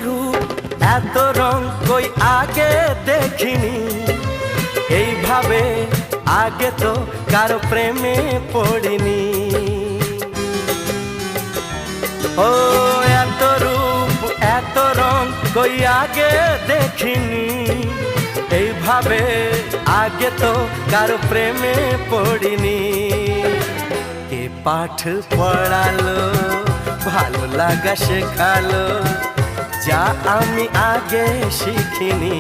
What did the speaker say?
রূপ এত রং কই আগে দেখিনি, এইভাবে আগে তো কারো প্রেমে পড়িনি। ও এত রূপ এত রং কই আগে দেখিনি, এইভাবে আগে তো কারো প্রেমে পড়িনি। কে পাঠ পড়ালো ভালো লাগা শেখালো, যা আমি আগে শিখিনি।